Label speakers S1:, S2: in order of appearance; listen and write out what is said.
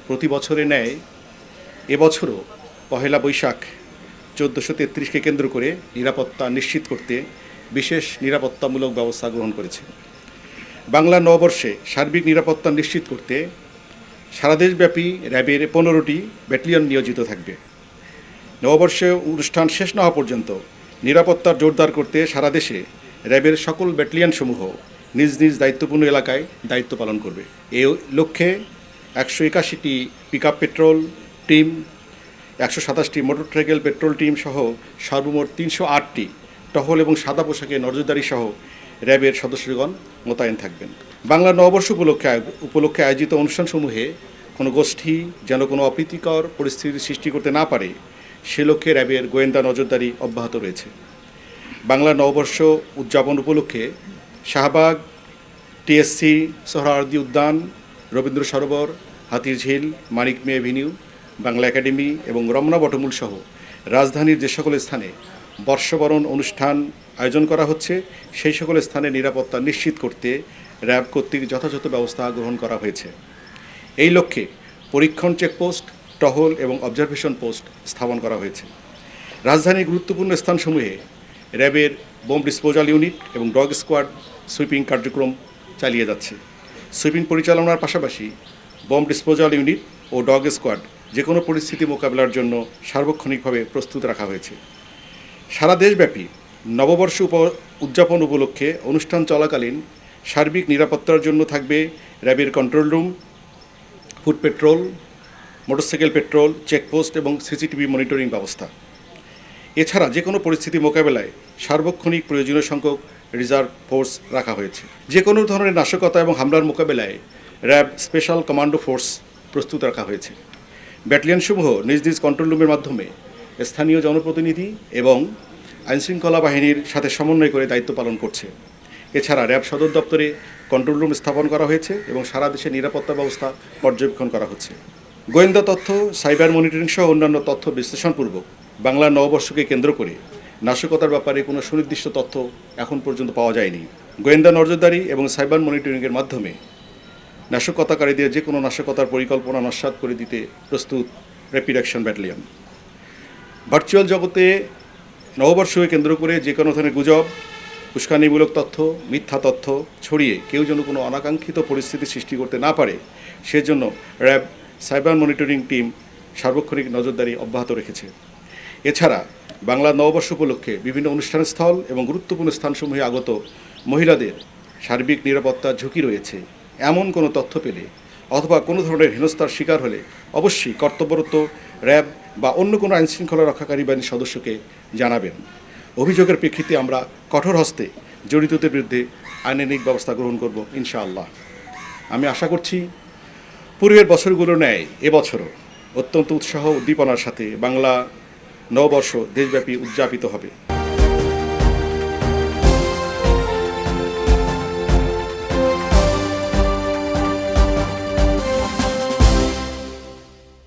S1: প্রতি বছরের ন্যায় এবছরও পহেলা বৈশাখ 1433-কে কেন্দ্র করে নিরাপত্তা নিশ্চিত করতে বিশেষ নিরাপত্তামূলক ব্যবস্থা গ্রহণ করেছে। বাংলা নববর্ষে সার্বিক নিরাপত্তা নিশ্চিত করতে সারা দেশব্যাপী র্যাবের 15টি ব্যাটালিয়ন নিয়োজিত থাকবে। নববর্ষে অনুষ্ঠান শেষ না হওয়া পর্যন্ত নিরাপত্তা জোরদার করতে সারা দেশে র্যাবের সকল ব্যাটালিয়নসমূহ নিজ নিজ দায়িত্বপূর্ণ এলাকায় দায়িত্ব পালন করবে। এই লক্ষ্যে 181টি পিকআপ পেট্রোল টিম, 127টি মোটরসাইকেল পেট্রোল টিম সহ সর্বমোট 308টি টহল এবং সাদা পোশাকে নজরদারি সহ র্যাবের সদস্যগণ মোতায়েন থাকবেন। বাংলা নববর্ষ উপলক্ষে আয়োজিত অনুষ্ঠানসমূহে কোনো গোষ্ঠী যেন কোনো অপ্রীতিকর পরিস্থিতির সৃষ্টি করতে না পারে সে লক্ষ্যে র্যাবের গোয়েন্দা নজরদারি অব্যাহত রয়েছে। বাংলা নববর্ষ উদযাপন উপলক্ষে শাহবাগ, টিএসসি, সোহরাওয়ার্দী উদ্যান, রবীন্দ্র সরোবর, হাতির ঝিল, মানিক মে এভিনিউ, বাংলা একাডেমি এবং রমনা বটমূল সহ রাজধানীর যে সকল স্থানে বর্ষবরণ অনুষ্ঠান আয়োজন করা হচ্ছে সেই সকল স্থানে নিরাপত্তা নিশ্চিত করতে র্যাব কর্তৃক যথাযথ ব্যবস্থা গ্রহণ করা হয়েছে। এই লক্ষ্যে পরীক্ষণ চেকপোস্ট, টহল এবং অবজারভেশন পোস্ট স্থাপন করা হয়েছে। রাজধানীর গুরুত্বপূর্ণ স্থানসমূহে র্যাবের বোম ডিসপোজাল ইউনিট এবং ডগ স্কোয়াড সুইপিং কার্যক্রম চালিয়ে যাচ্ছে। সুইপিং পরিচালনার পাশাপাশি বোম ডিসপোজাল ইউনিট ও ডগ স্কোয়াড যে কোনো পরিস্থিতি মোকাবেলার জন্য সার্বক্ষণিকভাবে প্রস্তুত রাখা হয়েছে। সারা দেশব্যাপী নববর্ষ উদযাপন উপলক্ষে অনুষ্ঠান চলাকালীন সার্বিক নিরাপত্তার জন্য থাকবে র্যাবের control room, foot petrol, motorcycle petrol, checkpost এবং সিসিটিভি মনিটরিং ব্যবস্থা। এছাড়া যে কোনো পরিস্থিতি মোকাবেলায় সার্বক্ষণিক প্রয়োজনীয় সংখ্যক রিজার্ভ ফোর্স রাখা হয়েছে। যে কোনো ধরনের নাশকতা এবং হামলার মোকাবেলায় র্যাব স্পেশাল কমান্ডো ফোর্স প্রস্তুত রাখা হয়েছে। ব্যাটালিয়নসমূহ নিজ নিজ কন্ট্রোল রুমের মাধ্যমে স্থানীয় জনপ্রতিনিধি এবং আইনশৃঙ্খলা বাহিনীর সাথে সমন্বয় করে দায়িত্ব পালন করছে। এছাড়া র্যাব সদর দপ্তরে কন্ট্রোল রুম স্থাপন করা হয়েছে এবং সারা দেশে নিরাপত্তা ব্যবস্থা পর্যবেক্ষণ করা হচ্ছে। গোয়েন্দা তথ্য, সাইবার মনিটরিং সহ অন্যান্য তথ্য বিশ্লেষণপূর্বক বাংলা নববর্ষকে কেন্দ্র করে নাশকতার ব্যাপারে কোনো সুনির্দিষ্ট তথ্য এখন পর্যন্ত পাওয়া যায়নি। গোয়েন্দা নজরদারি এবং সাইবার মনিটরিংয়ের মাধ্যমে নাশকতাকারীদের যে কোনো নাশকতার পরিকল্পনা নস্যাৎ করে দিতে প্রস্তুত র্যাপিড অ্যাকশন ব্যাটালিয়ন। ভার্চুয়াল জগতে নববর্ষকে কেন্দ্র করে যে কোনো ধরনের গুজব, উস্কানিমূলক তথ্য, মিথ্যা তথ্য ছড়িয়ে কেউ যেন কোনো অনাকাঙ্ক্ষিত পরিস্থিতি সৃষ্টি করতে না পারে সেজন্য র্যাব সাইবার মনিটরিং টিম সার্বক্ষণিক নজরদারি অব্যাহত রেখেছে। এছাড়া বাংলা নববর্ষ উপলক্ষে বিভিন্ন অনুষ্ঠানস্থল এবং গুরুত্বপূর্ণ স্থানসমূহে আগত মহিলাদের সার্বিক নিরাপত্তার ঝুঁকি রয়েছে এমন কোনো তথ্য পেলে অথবা কোনো ধরনের হেনস্থার শিকার হলে অবশ্যই কর্তব্যরত র্যাব বা অন্য কোনো আইনশৃঙ্খলা রক্ষাকারী বাহিনীর সদস্যকে জানাবেন। অভিযোগের প্রেক্ষিতে আমরা কঠোর হস্তে জড়িতদের বিরুদ্ধে আইনানুগ ব্যবস্থা গ্রহণ করব ইনশাআল্লাহ। আমি আশা করছি পূর্বের বছরগুলোর ন্যায় এবছরও অত্যন্ত উৎসাহ উদ্দীপনার সাথে বাংলা নববর্ষ দেশব্যাপী উদযাপিত হবে।